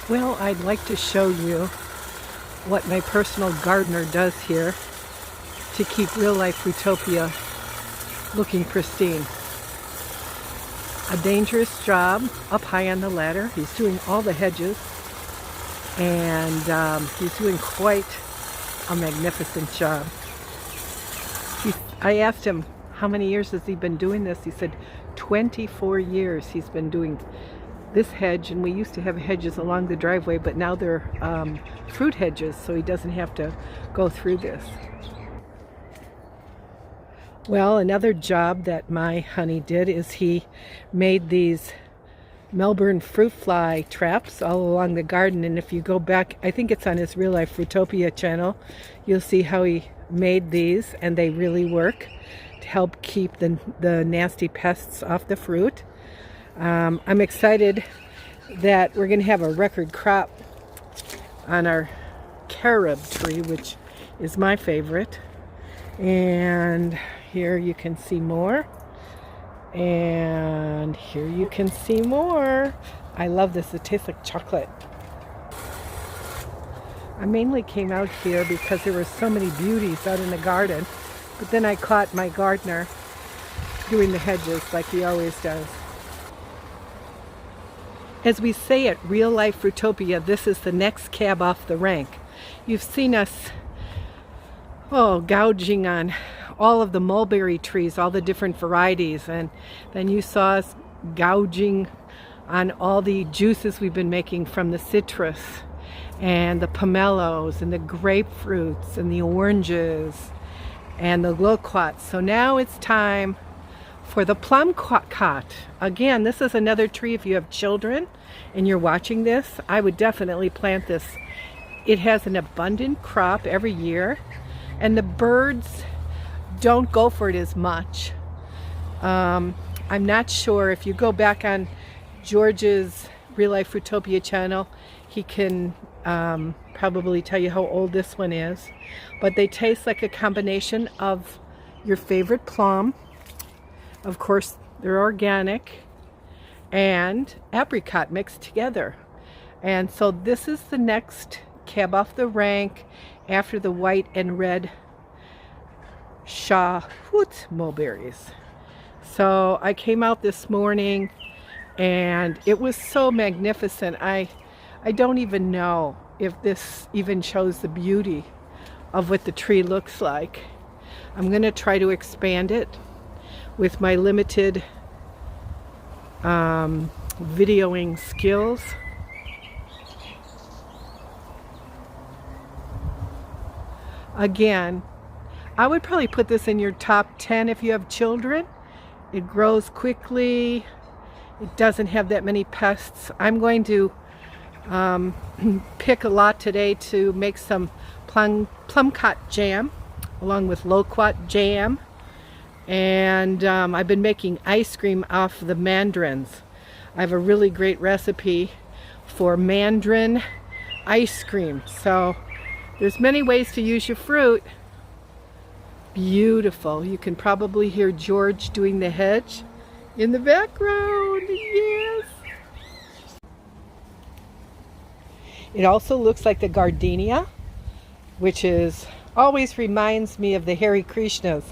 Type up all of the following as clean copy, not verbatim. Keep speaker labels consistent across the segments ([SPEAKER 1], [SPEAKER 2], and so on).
[SPEAKER 1] Well, I'd like to show you what my personal gardener does here to keep real life Fruitopia looking pristine. A dangerous job up high on the ladder. He's doing all the hedges, and he's doing quite a magnificent job. I asked him how many years has he been doing this. He said 24 years he's been doing this hedge, and we used to have hedges along the driveway, but now they're fruit hedges, so he doesn't have to go through this. Well, another job that my honey did is he made these Melbourne fruit fly traps all along the garden, and if you go back, I think it's on his Real Life Fruitopia channel, you'll see how he made these, and they really work to help keep the nasty pests off the fruit. I'm excited that we're going to have a record crop on our carob tree, which is my favorite. And here you can see more. And here you can see more. I love this. It tastes like chocolate. I mainly came out here because there were so many beauties out in the garden. But then I caught my gardener doing the hedges like he always does. As we say at Real Life Fruitopia, this is the next cab off the rank. You've seen us gouging on all of the mulberry trees, all the different varieties, and then you saw us gouging on all the juices we've been making from the citrus and the pomelos and the grapefruits and the oranges and the loquats. So now it's time for the plum cot. Again, this is another tree. If you have children and you're watching this, I would definitely plant this. It has an abundant crop every year, and the birds don't go for it as much. I'm not sure. If you go back on George's Real Life Fruitopia channel, he can probably tell you how old this one is. But they taste like a combination of your favorite plum. Of course, they're organic, and apricot mixed together. And so this is the next cab off the rank after the white and red Shahut mulberries. So I came out this morning and it was so magnificent. I don't even know if this even shows the beauty of what the tree looks like. I'm going to try to expand it with my limited videoing skills. Again, I would probably put this in your top 10 if you have children. It grows quickly. It doesn't have that many pests. I'm going to pick a lot today to make some plum cot jam along with loquat jam. And I've been making ice cream off the mandarins. I have a really great recipe for mandarin ice cream. So there's many ways to use your fruit. Beautiful. You can probably hear George doing the hedge in the background. Yes. It also looks like the gardenia, which always reminds me of the Hare Krishnas.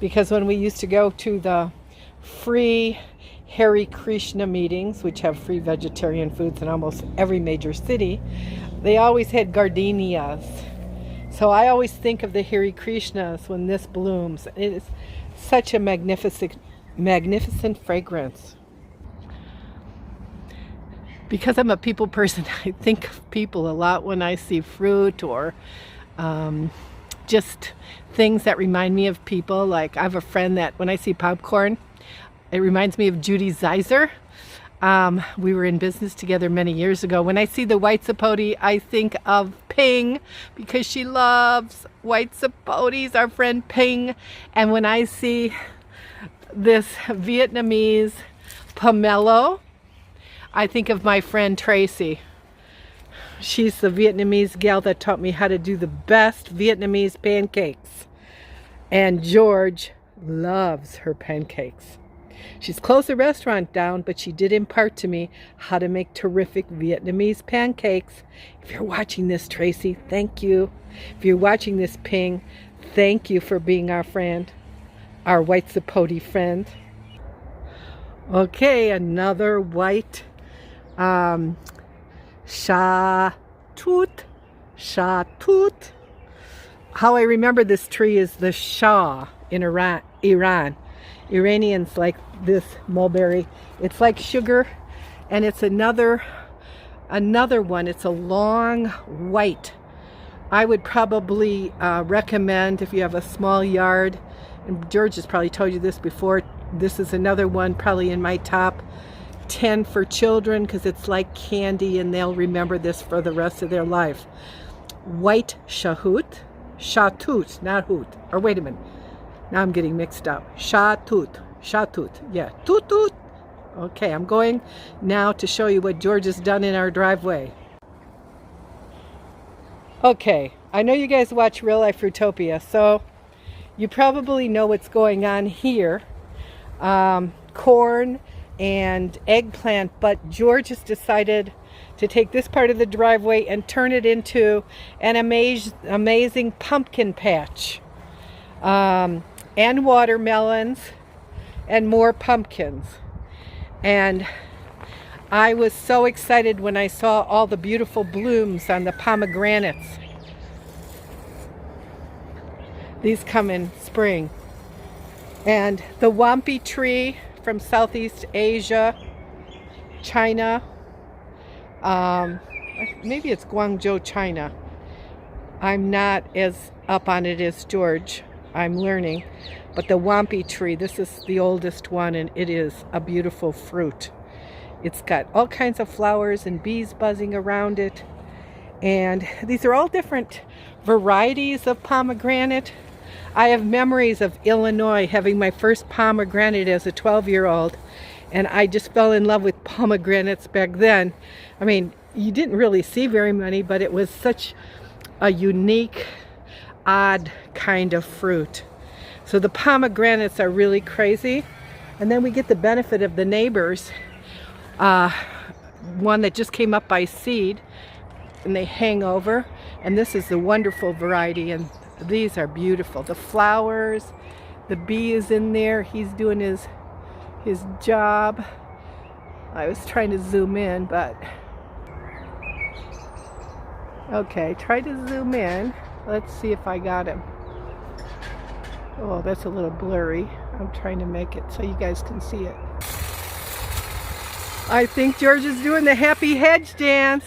[SPEAKER 1] Because when we used to go to the free Hare Krishna meetings, which have free vegetarian foods in almost every major city, they always had gardenias. So I always think of the Hare Krishnas when this blooms. It is such a magnificent fragrance. Because I'm a people person, I think of people a lot when I see fruit or just things that remind me of people. Like I have a friend that when I see popcorn, it reminds me of Judy Zeiser. We were in business together many years ago. When I see the white sapote, I think of Ping because she loves white sapotes, our friend Ping. And when I see this Vietnamese pomelo, I think of my friend Tracy. She's the Vietnamese gal that taught me how to do the best Vietnamese pancakes. And George loves her pancakes. She's closed the restaurant down, but she did impart to me how to make terrific Vietnamese pancakes. If you're watching this, Tracy, thank you. If you're watching this, Ping, thank you for being our friend, our white Zapote friend. Okay, another white Shatut. How I remember this tree is the Shah in Iran. Iranians like this mulberry. It's like sugar, and it's another one. It's a long white. I would probably recommend, if you have a small yard, and George has probably told you this before, this is another one probably in my top 10 for children, because it's like candy and they'll remember this for the rest of their life. White Shatut, not hoot. Or wait a minute, now I'm getting mixed up. Shatut, yeah, toot. Okay, I'm going now to show you what George has done in our driveway. Okay, I know you guys watch Real Life Fruitopia, so you probably know what's going on here. Corn and eggplant, but George has decided to take this part of the driveway and turn it into an amazing pumpkin patch, and watermelons and more pumpkins. And I was so excited when I saw all the beautiful blooms on the pomegranates. These come in spring. And the wampi tree from Southeast Asia, China, maybe it's Guangzhou, China. I'm not as up on it as George. I'm learning. But the wampi tree, this is the oldest one, and it is a beautiful fruit. It's got all kinds of flowers and bees buzzing around it. And these are all different varieties of pomegranate. I have memories of Illinois having my first pomegranate as a 12-year-old, and I just fell in love with pomegranates back then. I mean, you didn't really see very many, but it was such a unique, odd kind of fruit. So the pomegranates are really crazy. And then we get the benefit of the neighbors. One that just came up by seed, and they hang over. And this is the wonderful variety, and these are beautiful. The flowers, the bee is in there. He's doing his job. I was trying to zoom in, but okay, try to zoom in. Let's see if I got him. Oh, that's a little blurry. I'm trying to make it so you guys can see it. I think George is doing the happy hedge dance.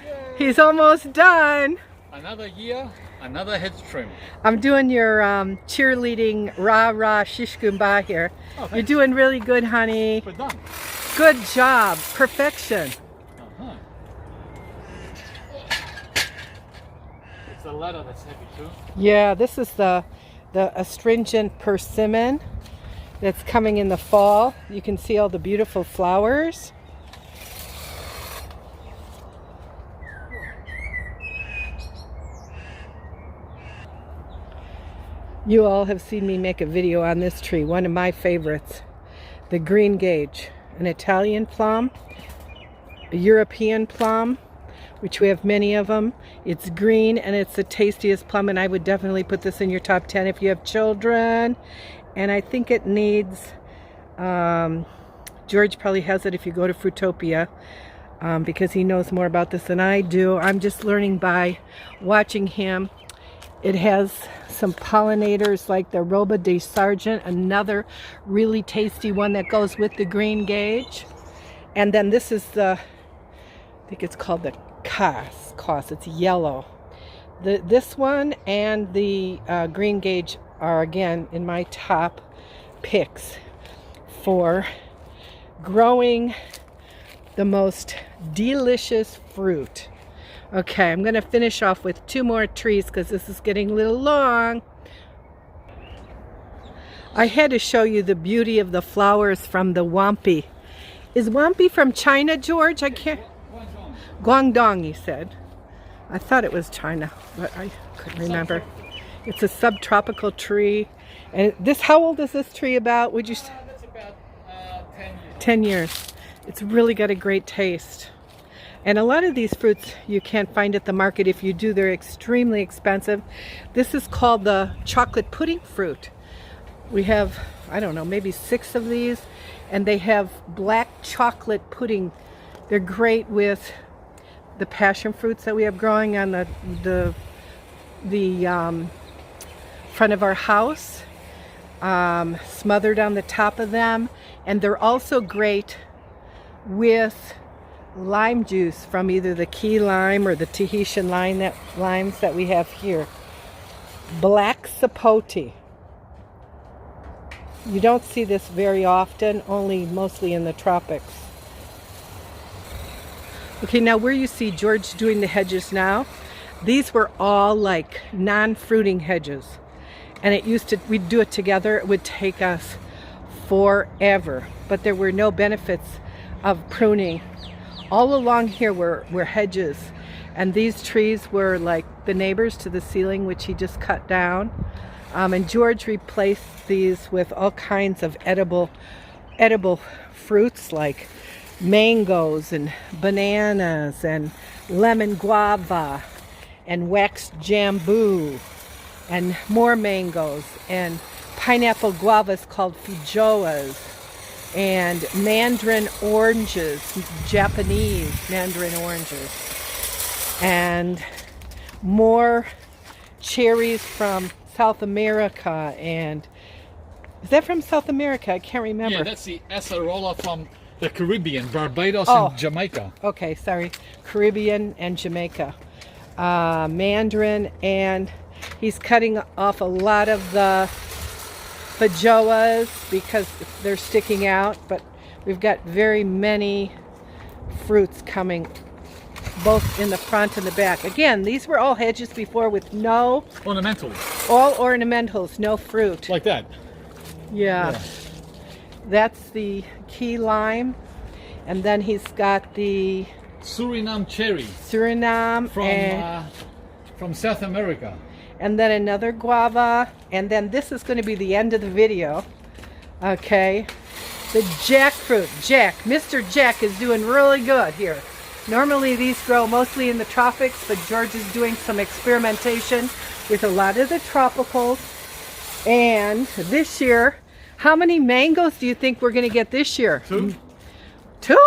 [SPEAKER 1] Yay. He's almost done.
[SPEAKER 2] Another year, another hedge trim.
[SPEAKER 1] I'm doing your cheerleading rah-rah shish kumbah here. Oh, you're doing really good, honey.
[SPEAKER 2] We're done.
[SPEAKER 1] Good job. Perfection.
[SPEAKER 2] It's the ladder that's heavy too.
[SPEAKER 1] Yeah, this is the astringent persimmon that's coming in the fall. You can see all the beautiful flowers. You all have seen me make a video on this tree, one of my favorites, the green gage, an Italian plum, a European plum, which we have many of them. It's green and it's the tastiest plum, and I would definitely put this in your top 10 if you have children. And I think it needs, George probably has it if you go to Fruitopia, because he knows more about this than I do. I'm just learning by watching him. It has some pollinators like the Roba de Sargent, another really tasty one that goes with the green gage. And then this is the, I think it's called the Cos. It's yellow. This one and the green gage are again in my top picks for growing the most delicious fruit. Okay, I'm going to finish off with 2 more trees because this is getting a little long. I had to show you the beauty of the flowers from the wampi. Is wampi from China, George? I can't... Guangdong, he said. I thought it was China, but I couldn't remember. It's a subtropical tree. And this, how old is this tree about? Would you say?
[SPEAKER 2] That's about
[SPEAKER 1] 10 years. It's really got a great taste. And a lot of these fruits you can't find at the market. If you do, they're extremely expensive. This is called the chocolate pudding fruit. We have, I don't know, maybe 6 of these, and they have black chocolate pudding. They're great with the passion fruits that we have growing on the front of our house, smothered on the top of them. And they're also great with lime juice from either the key lime or the Tahitian limes that we have here. Black sapote. You don't see this very often, only mostly in the tropics. Okay, now where you see George doing the hedges now, these were all like non-fruiting hedges. And it used to, we'd do it together, it would take us forever. But there were no benefits of pruning. All along here were hedges. And these trees were like the neighbors to the ceiling, which he just cut down. And George replaced these with all kinds of edible fruits like mangoes and bananas and lemon guava and waxed jambu and more mangoes and pineapple guavas called feijoas and mandarin oranges, Japanese mandarin oranges, and more cherries from South America. And is that from South America? I can't remember.
[SPEAKER 2] Yeah, that's the acerola from the Caribbean, Barbados and Jamaica. Okay,
[SPEAKER 1] sorry. Caribbean and Jamaica. Mandarin, and he's cutting off a lot of the feijoas because they're sticking out, but we've got very many fruits coming both in the front and the back. Again, these were all hedges before with no
[SPEAKER 2] ornamentals.
[SPEAKER 1] All ornamentals, no fruit.
[SPEAKER 2] Like that.
[SPEAKER 1] Yeah. That's the key lime, and then he's got the
[SPEAKER 2] Suriname cherry.
[SPEAKER 1] Suriname
[SPEAKER 2] from South America.
[SPEAKER 1] And then another guava, and then this is going to be the end of the video. Okay, the jackfruit. Mr. Jack is doing really good here. Normally these grow mostly in the tropics, but George is doing some experimentation with a lot of the tropicals. And this year, how many mangoes do you think we're going to get this year?
[SPEAKER 2] 2?
[SPEAKER 1] 2?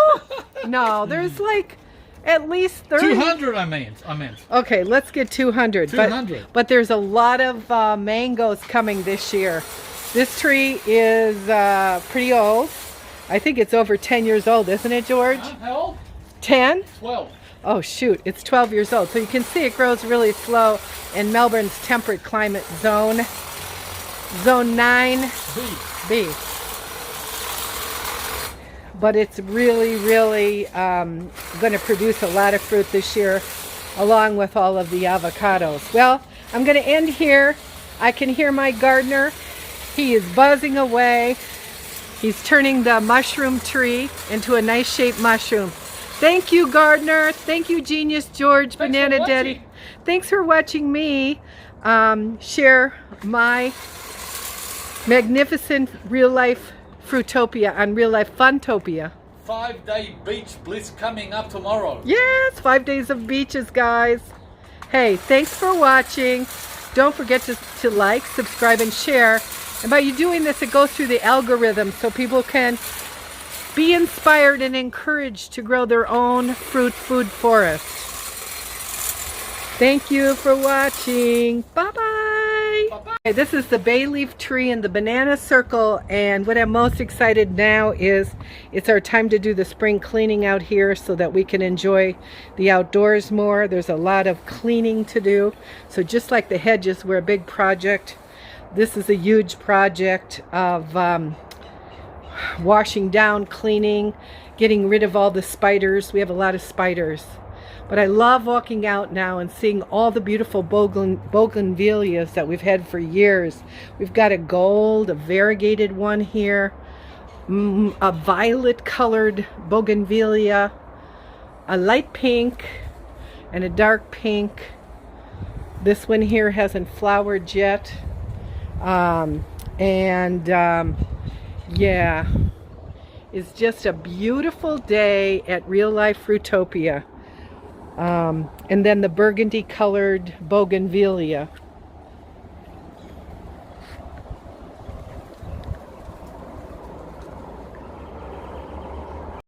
[SPEAKER 1] No, there's like at least 30.
[SPEAKER 2] 200 I meant.
[SPEAKER 1] Okay, let's get 200.
[SPEAKER 2] 200.
[SPEAKER 1] But there's a lot of mangoes coming this year. This tree is pretty old. I think it's over 10 years old, isn't it, George?
[SPEAKER 2] How old?
[SPEAKER 1] 10?
[SPEAKER 2] 12.
[SPEAKER 1] Oh shoot, it's 12 years old. So you can see it grows really slow in Melbourne's temperate climate zone. Zone 9B. But it's really going to produce a lot of fruit this year, along with all of the avocados. Well, I'm going to end here. I can hear my gardener. He is buzzing away. He's turning the mushroom tree into a nice shaped mushroom. Thank you, gardener. Thank you, Genius George, Banana Daddy. Thanks for watching me share my magnificent real-life Fruitopia on Real Life Funtopia.
[SPEAKER 2] 5-day beach bliss coming up tomorrow.
[SPEAKER 1] Yes, 5 days of beaches, guys. Hey, thanks for watching. Don't forget to like, subscribe, and share. And by you doing this, it goes through the algorithm so people can be inspired and encouraged to grow their own food forest. Thank you for watching. Bye-bye. Bye-bye. This is the bay leaf tree in the banana circle, and what I'm most excited now is it's our time to do the spring cleaning out here so that we can enjoy the outdoors more. There's a lot of cleaning to do. So just like the hedges were a big project, this is a huge project of washing down, cleaning, getting rid of all the spiders. We have a lot of spiders. But I love walking out now and seeing all the beautiful bougainvilleas that we've had for years. We've got a gold, a variegated one here, a violet colored bougainvillea, a light pink, and a dark pink. This one here hasn't flowered yet. Yeah, is just a beautiful day at Real Life Fruitopia. And then the burgundy colored bougainvillea.